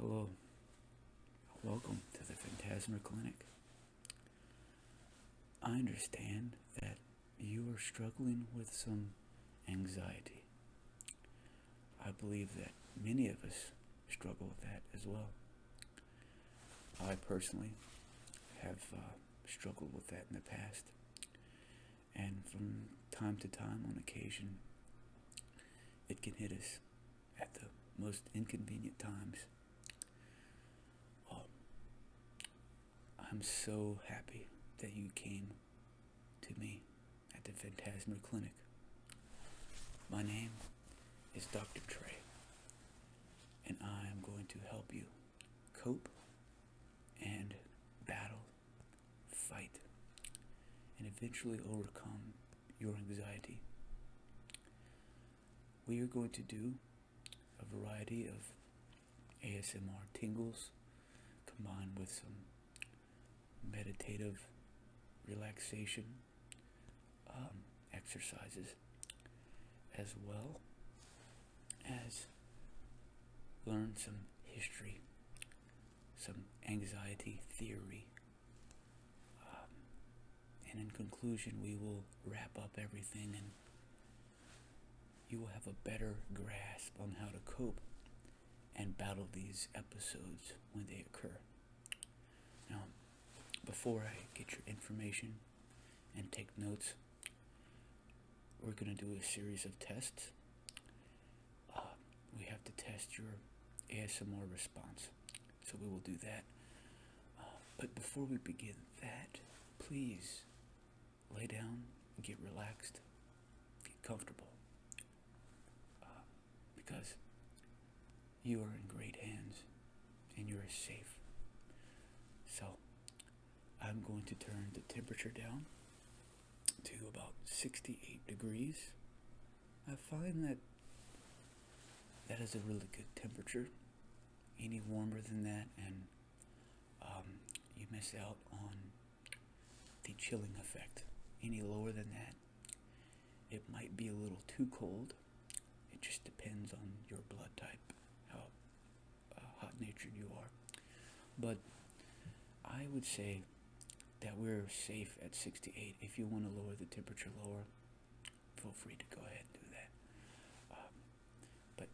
Hello, welcome to the Phantasma Clinic. I understand that you are struggling with some anxiety. I believe that many of us struggle with that as well. I personally have struggled with that in the past, and from time to time, on occasion, it can hit us at the most inconvenient times. I'm so happy that you came to me at the Phantasma Clinic. My name is Dr. Trey, and I am going to help you cope and battle, fight, and eventually overcome your anxiety. We are going to do a variety of ASMR tingles combined with some meditative relaxation exercises, as well as learn some history, some anxiety theory, and in conclusion we will wrap up everything and you will have a better grasp on how to cope and battle these episodes when they occur. Now, before I get your information and take notes, we're going to do a series of tests. We have to test your ASMR response, so we will do that. But before we begin that, please lay down, get relaxed, get comfortable, because you are in great hands and you are safe. So I'm going to turn the temperature down to about 68 degrees. I find that is a really good temperature. Any warmer than that and you miss out on the chilling effect. Any lower than that, it might be a little too cold. It just depends on your blood type, how hot-natured you are. But I would say that we're safe at 68. If you want to lower the temperature lower, feel free to go ahead and do that. But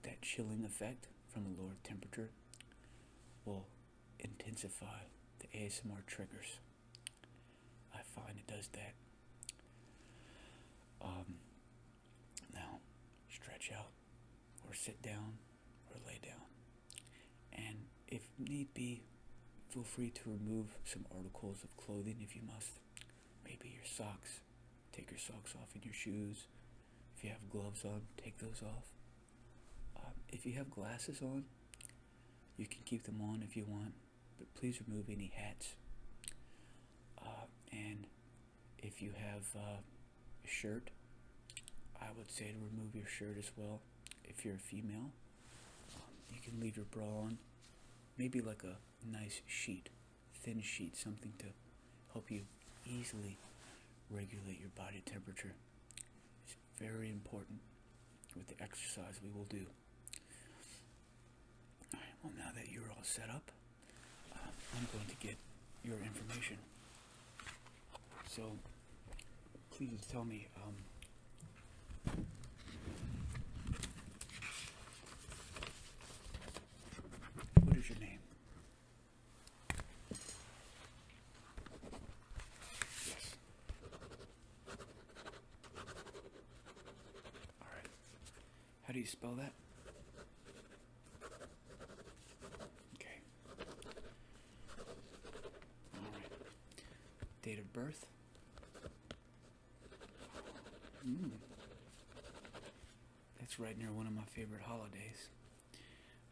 that chilling effect from a lower temperature will intensify the ASMR triggers. I find it does that. Now, stretch out, or sit down, or lay down. And if need be, feel free to remove some articles of clothing if you must. Maybe your socks. Take your socks off and your shoes. If you have gloves on, take those off. If you have glasses on, you can keep them on if you want, but please remove any hats. And if you have a shirt, I would say to remove your shirt as well. If you're a female, you can leave your bra on. Maybe like a nice sheet, thin sheet, something to help you easily regulate your body temperature. It's very important with the exercise we will do. Alright, well, now that you're all set up, I'm going to get your information. So, please tell me, what is your name? Yes. Alright. How do you spell that? Okay. Alright. Date of birth? That's right near one of my favorite holidays.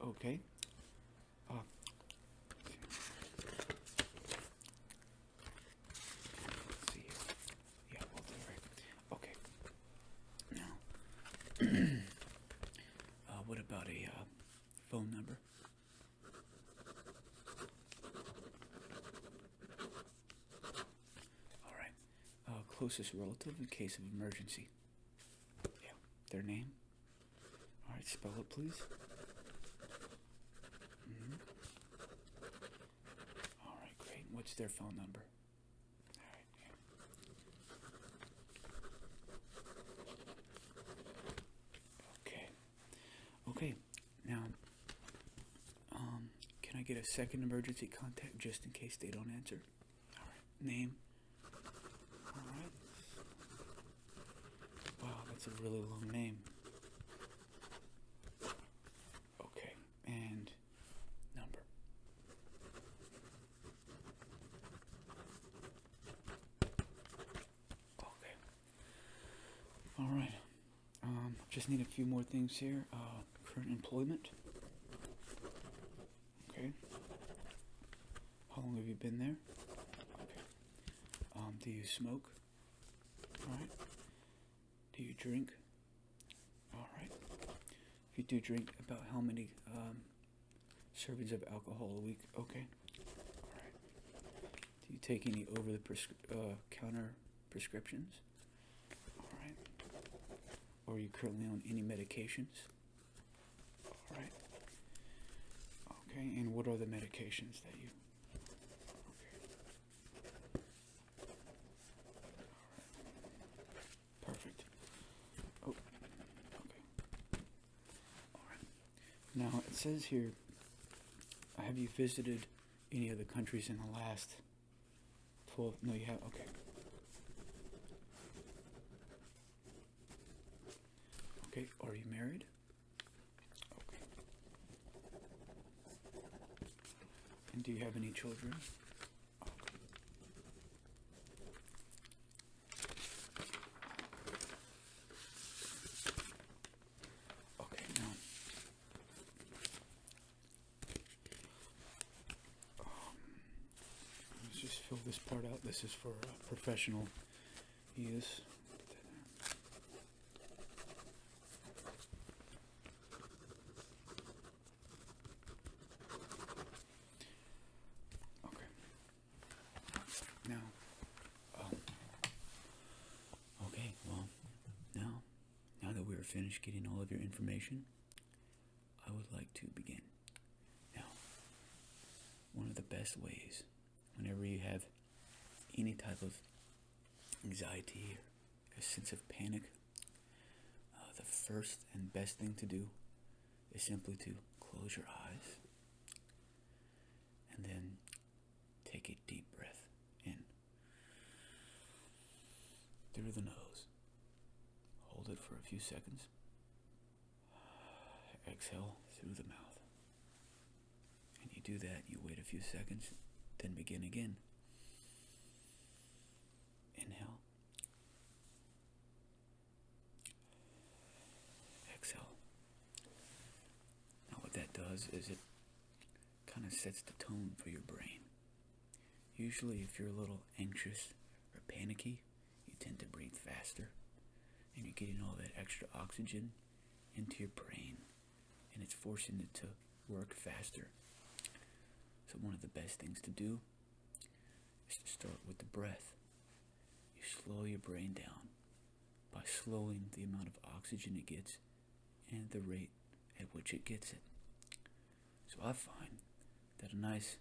Okay. Let's see. Yeah, we'll do it. Okay. Now, what about a phone number? All right. Closest relative in case of emergency. Yeah. Their name? All right. Spell it, please. What's their phone number? Okay. Okay. Now, can I get a second emergency contact just in case they don't answer? All right. Name. All right. Wow, that's a really long name. Okay. And number. Okay. All right. Just need a few more things here. Current employment. Okay. How long have you been there? Okay. Do you smoke? All right. Do you drink? All right. If you do drink, about how many servings of alcohol a week? Okay. All right. Do you take any over-the-counter prescriptions? All right. Are you currently on any medications? All right. Okay. And what are the medications that you? Okay. All right. Perfect. Oh. Okay. All right. Now it says here, have you visited any other countries in the last 12? No, you have. Okay. Okay. Are you married? Okay. And do you have any children? Okay. Now, let's just fill this part out. This is for professional use. Okay. Now, okay. Well, now that we're finished getting all of your information, I would like to begin. Now, one of the best ways, whenever you have any type of anxiety or a sense of panic, the first and best thing to do is simply to close your eyes and then take a deep breath in through the nose. Hold it for a few seconds. Exhale through the mouth. And you do that, you wait a few seconds, then begin again. Inhale. Exhale. Now what that does is it kind of sets the tone for your brain. Usually if you're a little anxious or panicky, you tend to breathe faster, and you're getting all that extra oxygen into your brain, and it's forcing it to work faster. So one of the best things to do is to start with the breath. You slow your brain down by slowing the amount of oxygen it gets and the rate at which it gets it. So I find that a nice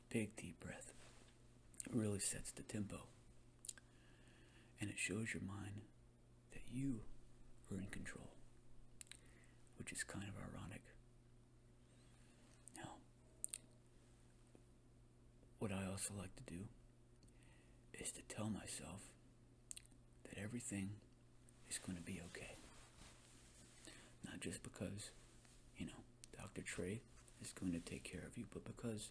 big deep breath really sets the tempo, and it shows your mind that you are in control, which is kind of ironic. Now, what I also like to do is to tell myself that everything is going to be okay. Not just because, Dr. Trey is going to take care of you, but because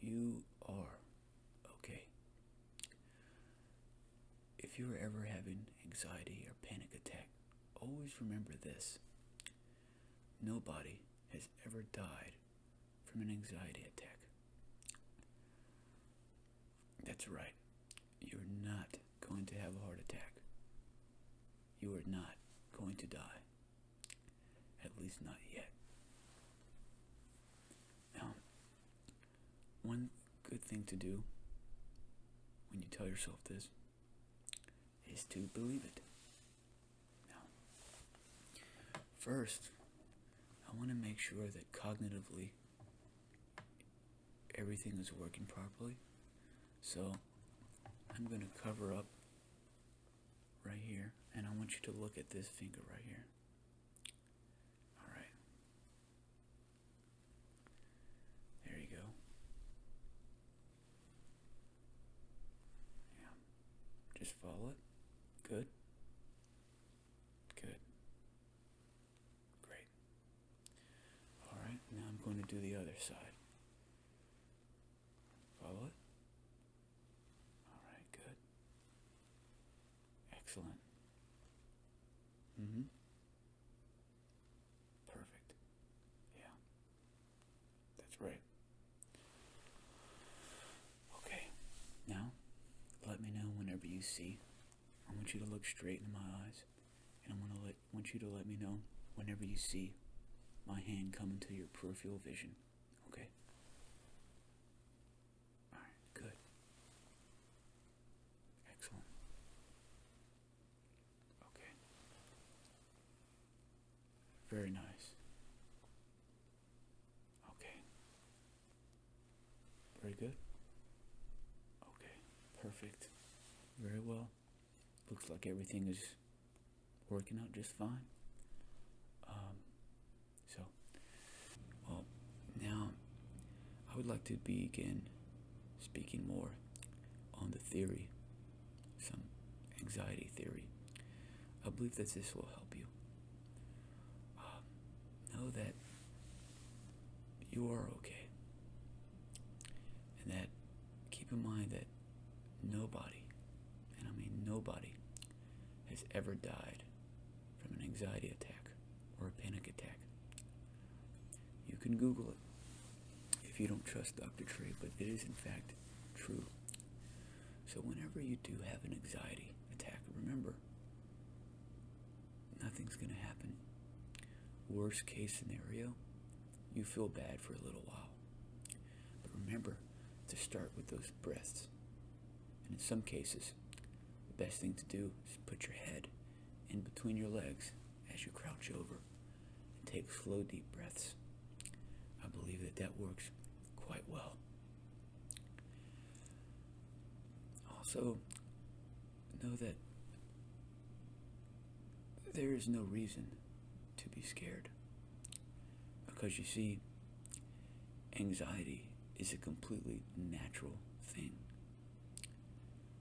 you are okay. If you're ever having anxiety or panic attack, always remember this. Nobody has ever died from an anxiety attack. That's right. You're not going to have a heart attack. You are not going to die. At least not yet. Now, one good thing to do when you tell yourself this is to believe it. Now, first, I want to make sure that cognitively everything is working properly. So I'm going to cover up right here, and I want you to look at this finger right here. Alright. There you go. Yeah. Just follow it. Good. Good. Great. Alright, now I'm going to do the other side. Follow it. Alright, good. Excellent. Perfect. Yeah. That's right. Okay. Now, let me know whenever you see. I want you to look straight in my eyes, and I want you to let me know whenever you see my hand come into your peripheral vision. Okay? Alright, good. Excellent. Okay. Very nice. Okay. Very good. Okay. Perfect. Very well. Looks like everything is working out just fine. So, well, now I would like to begin speaking more on the theory, some anxiety theory. I believe that this will help you. Know that you are okay, and that keep in mind that nobody, and I mean nobody, has ever died from an anxiety attack or a panic attack. You can Google it if you don't trust Dr. Trey, but it is in fact true. So whenever you do have an anxiety attack, remember, nothing's going to happen. Worst case scenario, you feel bad for a little while. But remember to start with those breaths. And in some cases, the best thing to do is put your head in between your legs as you crouch over and take slow, deep breaths. I believe that that works quite well. Also, know that there is no reason to be scared. Because you see, anxiety is a completely natural thing.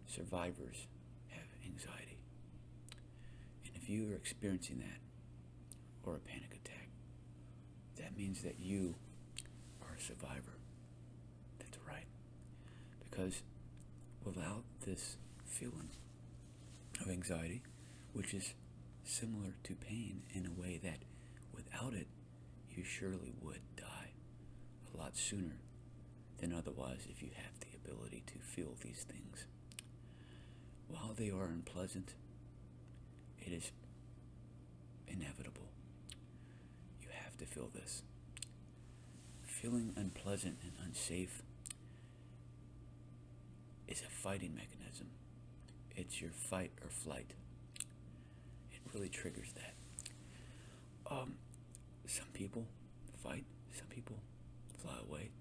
Survivors have anxiety. And if you are experiencing that, or a panic attack, that means that you are a survivor. That's right. Because without this feeling of anxiety, which is similar to pain in a way that without it, you surely would die a lot sooner than otherwise if you have the ability to feel these things. While they are unpleasant, it is inevitable. You have to feel this. Feeling unpleasant and unsafe is a fighting mechanism. It's your fight or flight. It really triggers that. Some people fight, some people fly away.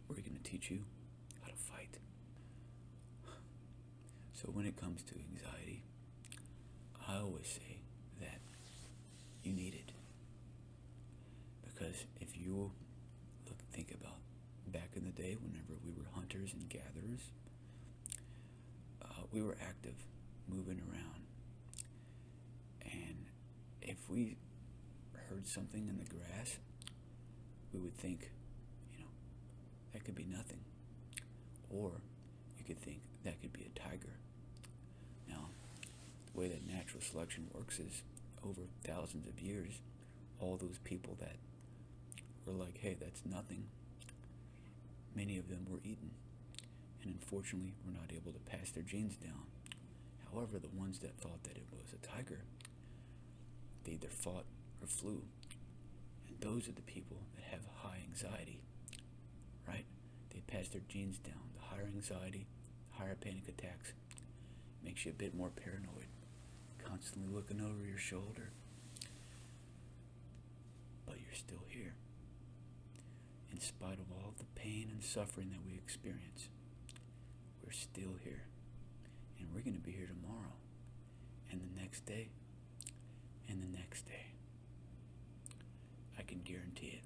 We're going to teach you how to fight. So when it comes to anxiety, I always say that you need it. Because if you think about back in the day, whenever we were hunters and gatherers, we were active, moving around. And if we heard something in the grass, we would think, that could be nothing. Or you could think that could be a tiger. Now, the way that natural selection works is over thousands of years, all those people that were like, hey, that's nothing, many of them were eaten. And unfortunately, were not able to pass their genes down. However, the ones that thought that it was a tiger, they either fought or flew. And those are the people that have high anxiety, right? They pass their genes down. The higher anxiety, higher panic attacks, makes you a bit more paranoid, constantly looking over your shoulder. spite of all the pain and suffering that we experience, we're still here. And we're going to be here tomorrow, and the next day, and the next day. I can guarantee it.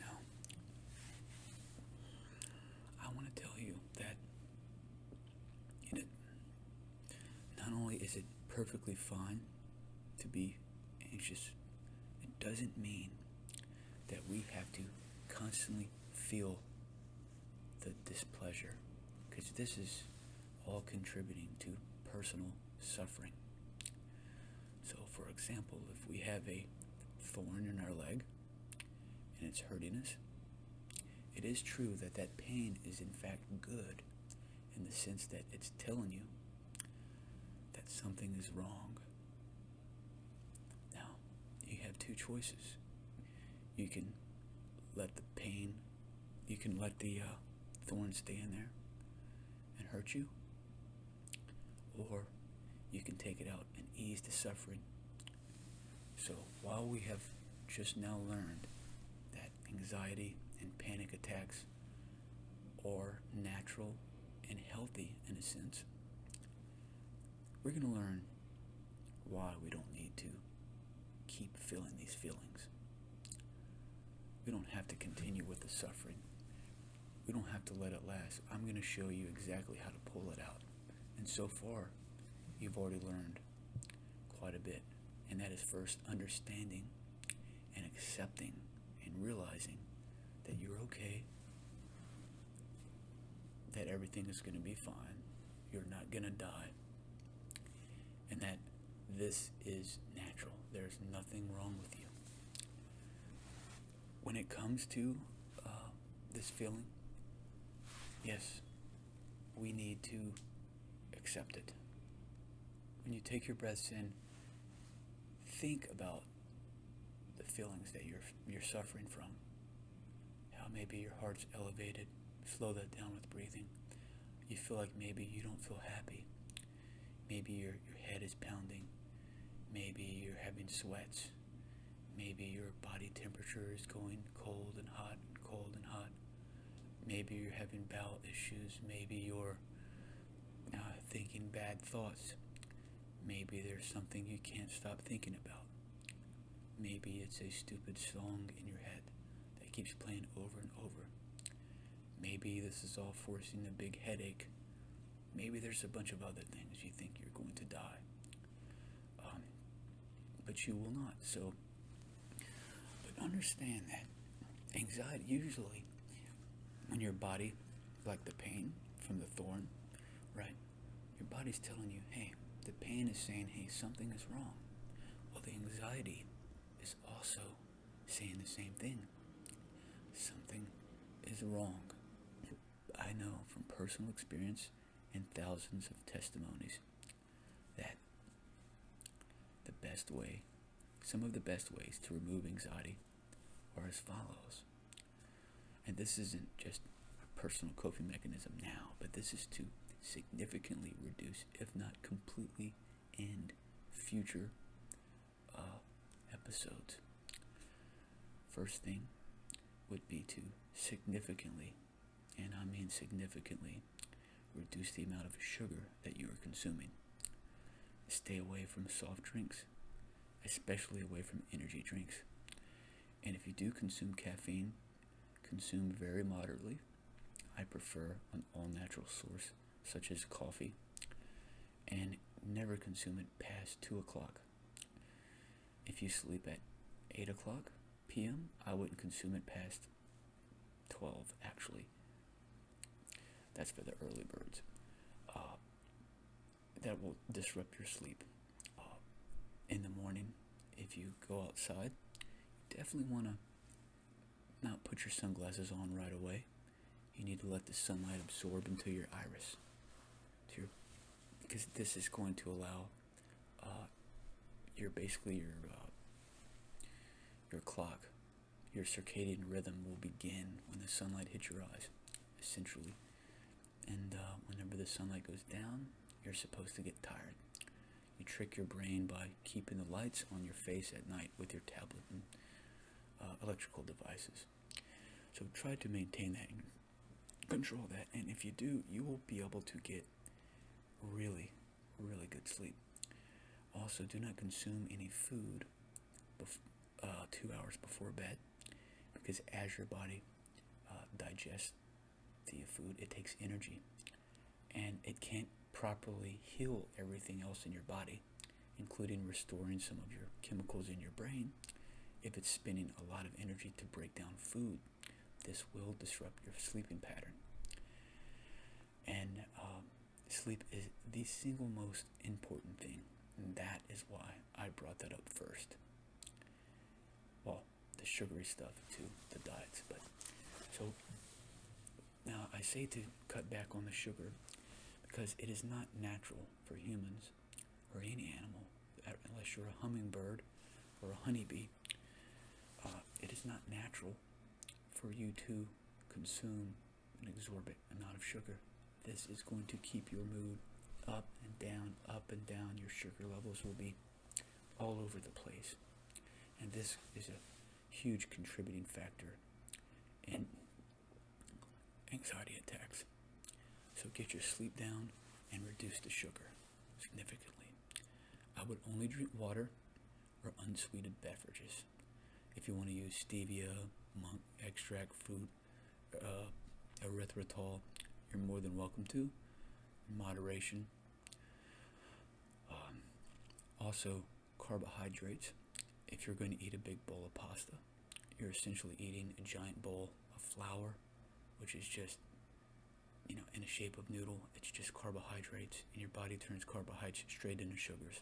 Now, I want to tell you that not only is it perfectly fine to be anxious, it doesn't mean that we have to constantly feel the displeasure, because this is all contributing to personal suffering. So, for example, if we have a thorn in our leg and it's hurting us, it is true that that pain is in fact good, in the sense that it's telling you that something is wrong. Now, you have two choices. You can let the pain, you can let the thorn stay in there and hurt you, or you can take it out and ease the suffering. So while we have just now learned that anxiety and panic attacks are natural and healthy in a sense, we're going to learn why we don't need to keep feeling these feelings. We don't have to continue with the suffering. We don't have to let it last. I'm going to show you exactly how to pull it out. And so far, you've already learned quite a bit. And that is first understanding and accepting and realizing that you're okay, that everything is going to be fine, you're not going to die, and that this is natural. There's nothing wrong with you. When it comes to this feeling, yes, we need to accept it. When you take your breaths in, think about the feelings that you're suffering from. How maybe your heart's elevated. Slow that down with breathing. You feel like maybe you don't feel happy. Maybe your head is pounding. Maybe you're having sweats. Maybe your body temperature is going cold and hot and cold and hot. Maybe you're having bowel issues. Maybe you're thinking bad thoughts. Maybe there's something you can't stop thinking about. Maybe it's a stupid song in your head that keeps playing over and over. Maybe this is all forcing a big headache. Maybe there's a bunch of other things you think you're going to die. But you will not. But understand that anxiety, usually when your body, like the pain from the thorn, right? Your body's telling you, hey, the pain is saying, hey, something is wrong. Well, the anxiety is also saying the same thing. Something is wrong. I know from personal experience and thousands of testimonies that some of the best ways to remove anxiety are as follows. And this isn't just a personal coping mechanism now, but this is to significantly reduce, if not completely end, future episodes. First thing would be to significantly, and I mean significantly, reduce the amount of sugar that you are consuming. Stay away from soft drinks, especially away from energy drinks. And if you do consume caffeine, consume very moderately. I prefer an all-natural source, such as coffee, and never consume it past 2 o'clock. If you sleep at 8 o'clock p.m., I wouldn't consume it past 12, actually. That's for the early birds. That will disrupt your sleep. In the morning, if you go outside, you definitely want to not put your sunglasses on right away. You need to let the sunlight absorb into your iris, because this is going to allow your clock, your circadian rhythm will begin when the sunlight hits your eyes, essentially. And whenever the sunlight goes down, you're supposed to get tired. You trick your brain by keeping the lights on your face at night with your tablet and electrical devices. So try to maintain that and control that. And if you do, you will be able to get really, really good sleep. Also, do not consume any food 2 hours before bed, because as your body digests the food, it takes energy, and it can't properly heal everything else in your body, including restoring some of your chemicals in your brain. If it's spending a lot of energy to break down food, this will disrupt your sleeping pattern. And sleep is the single most important thing, and that is why I brought that up first. Well, the sugary stuff too, the diets. But so now I say to cut back on the sugar because it is not natural for humans or any animal, unless you're a hummingbird or a honeybee. It is not natural for you to consume an exorbitant amount of sugar. This is going to keep your mood up and down, up and down. Your sugar levels will be all over the place. And this is a huge contributing factor in anxiety attacks. So get your sleep down and reduce the sugar significantly. I would only drink water or unsweetened beverages. If you want to use stevia, monk extract, fruit, erythritol, you're more than welcome to, in moderation. Also, carbohydrates. If you're going to eat a big bowl of pasta, you're essentially eating a giant bowl of flour, which is just, in the shape of noodle. It's just carbohydrates, and your body turns carbohydrates straight into sugars.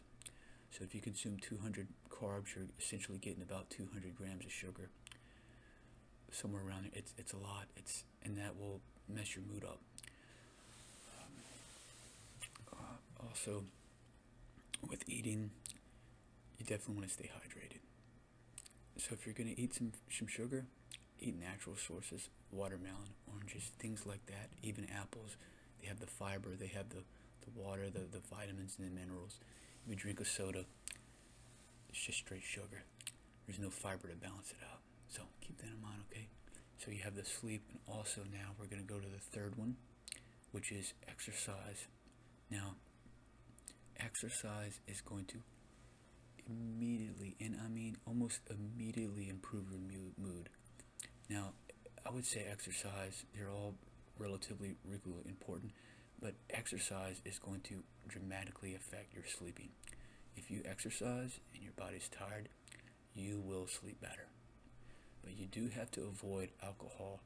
So if you consume 200 carbs, you're essentially getting about 200 grams of sugar. Somewhere around there. It's a lot. And that will mess your mood up. Also, with eating, you definitely want to stay hydrated. So if you're going to eat some sugar, eat natural sources, watermelon, oranges, things like that, even apples. They have the fiber, they have the water, the vitamins and the minerals. If you drink a soda, it's just straight sugar. There's no fiber to balance it out. So keep that in mind, okay? So you have the sleep, and also now we're going to go to the third one, which is exercise. Now, exercise is going to immediately, and I mean almost immediately, improve your mood. Now, I would say exercise, they're all relatively important, but exercise is going to dramatically affect your sleeping. If you exercise and your body's tired, you will sleep better. But you do have to avoid alcohol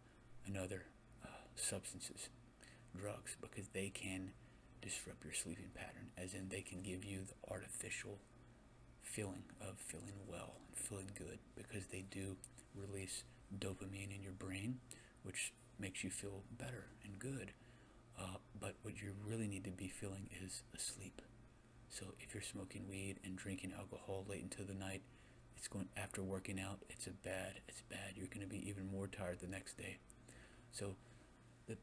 and other substances, drugs, because they can disrupt your sleeping pattern, as in they can give you the artificial feeling of feeling well and feeling good, because they do release dopamine in your brain, which makes you feel better and good. But what you really need to be feeling is asleep. So if you're smoking weed and drinking alcohol late into the night, it's going after working out. It's bad. You're going to be even more tired the next day. So the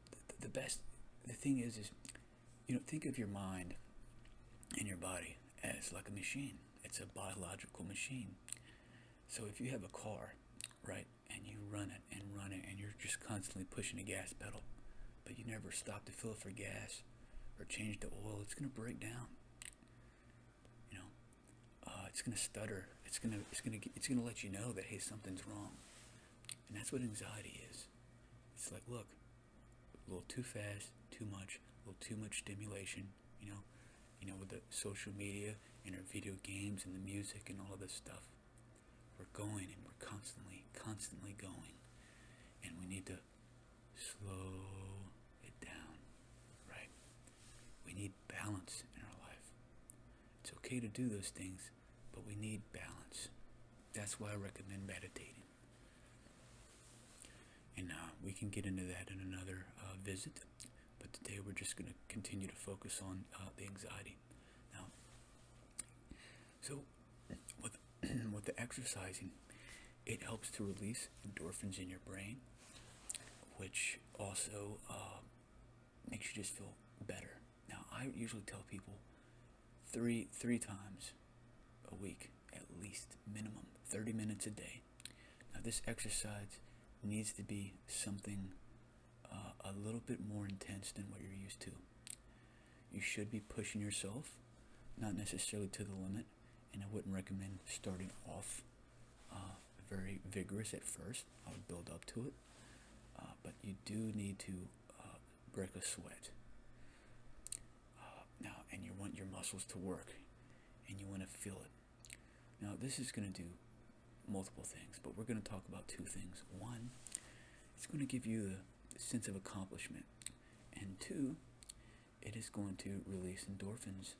thing is think of your mind and your body as like a machine. It's a biological machine. So if you have a car, right, and you run it, and you're just constantly pushing the gas pedal, but you never stop to fill it for gas or change the oil, it's going to break down. It's going to stutter. It's going to let you know that, hey, something's wrong. And that's what anxiety is. It's like, look, a little too fast, too much, a little too much stimulation, with the social media and our video games and the music and all of this stuff. We're going, and we're constantly going. And we need to slow it down, right? We need balance in our life. It's okay to do those things, but we need balance. That's why I recommend meditating. And we can get into that in another visit. But today we're just going to continue to focus on the anxiety. Now, so with the exercising, it helps to release endorphins in your brain, which also makes you just feel better. Now, I usually tell people three times a week, at least, minimum 30 minutes a day, Now, this exercise needs to be something a little bit more intense than what you're used to. You should be pushing yourself, not necessarily to the limit, and I wouldn't recommend starting off very vigorous at first. I would build up to it, but you do need to break a sweat. Now, and you want your muscles to work, and you want to feel it. Now, this is going to do multiple things, but we're going to talk about two things. One, it's going to give you the sense of accomplishment, and two, it is going to release endorphins.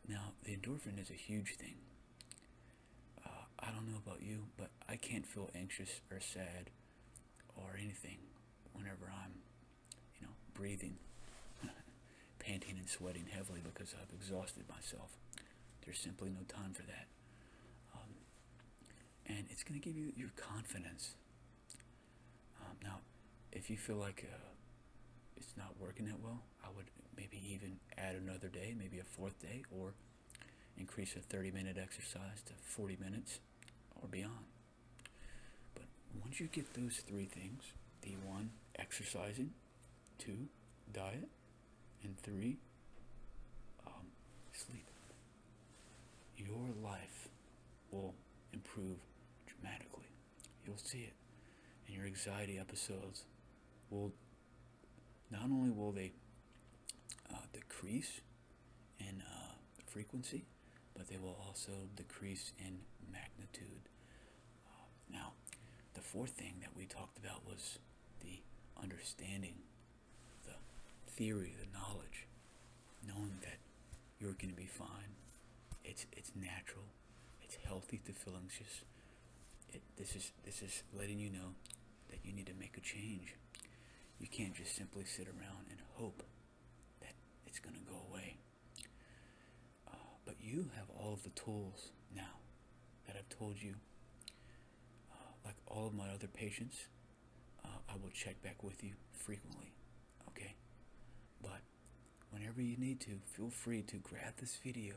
Now, the endorphin is a huge thing. I don't know about you, but I can't feel anxious or sad or anything whenever I'm, breathing, panting and sweating heavily because I've exhausted myself. There's simply no time for that. And it's going to give you your confidence. Now, if you feel like it's not working that well, I would maybe even add another day, maybe a fourth day, or increase a 30-minute exercise to 40 minutes or beyond. But once you get those three things, the one, exercising, two, diet, and three, sleep, your life will improve dramatically. You'll see it. And your anxiety episodes will, not only will they decrease in frequency, but they will also decrease in magnitude. Now, the fourth thing that we talked about was the understanding, the theory, the knowledge, knowing that you're going to be fine. It's natural. It's healthy to feel anxious. This is letting you know that you need to make a change. You can't just simply sit around and hope that it's going to go away. But you have all of the tools now that I've told you. Like all of my other patients, I will check back with you frequently, okay? But whenever you need to, feel free to grab this video,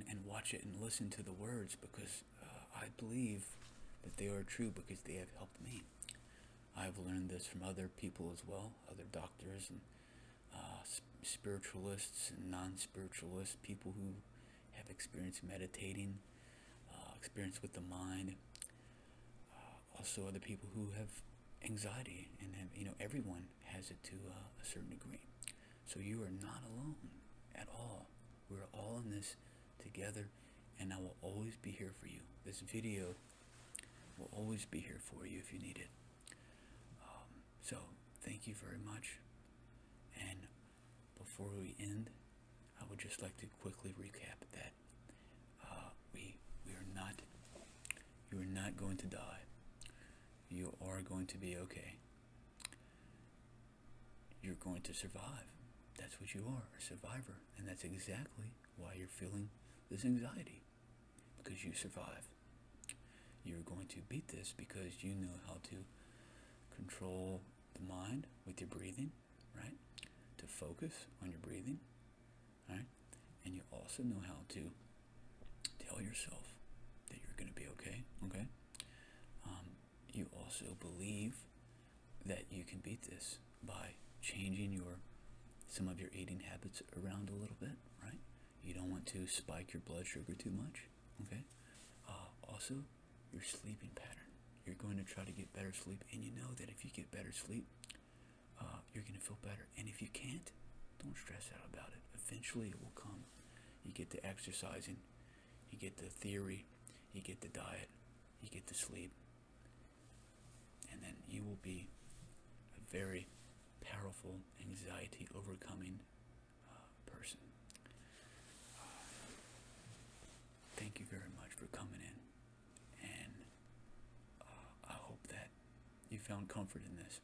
and watch it and listen to the words, because I believe that they are true because they have helped me. I've learned this from other people as well, other doctors and spiritualists and non-spiritualists, people who have experience meditating, experience with the mind, also other people who have anxiety, and have, everyone has it to a certain degree. So you are not alone at all. We're all in this together, and I will always be here for you. This video will always be here for you if you need it. So thank you very much. And before we end, I would just like to quickly recap that you are not going to die. You are going to be okay. You're going to survive. That's what you are, a survivor. And that's exactly why you're feeling this anxiety, because you survive. You're going to beat this because you know how to control the mind with your breathing, right? To focus on your breathing, right? And you also know how to tell yourself that you're going to be okay, okay? You also believe that you can beat this by changing some of your eating habits around a little bit, right? You don't want to spike your blood sugar too much, okay? Also, your sleeping pattern. You're going to try to get better sleep, and you know that if you get better sleep, you're going to feel better. And if you can't, don't stress out about it. Eventually it will come. You get the exercising, you get the theory, you get the diet, you get the sleep, and then you will be a very powerful, anxiety overcoming person. Thank you very much for coming in, and I hope that you found comfort in this.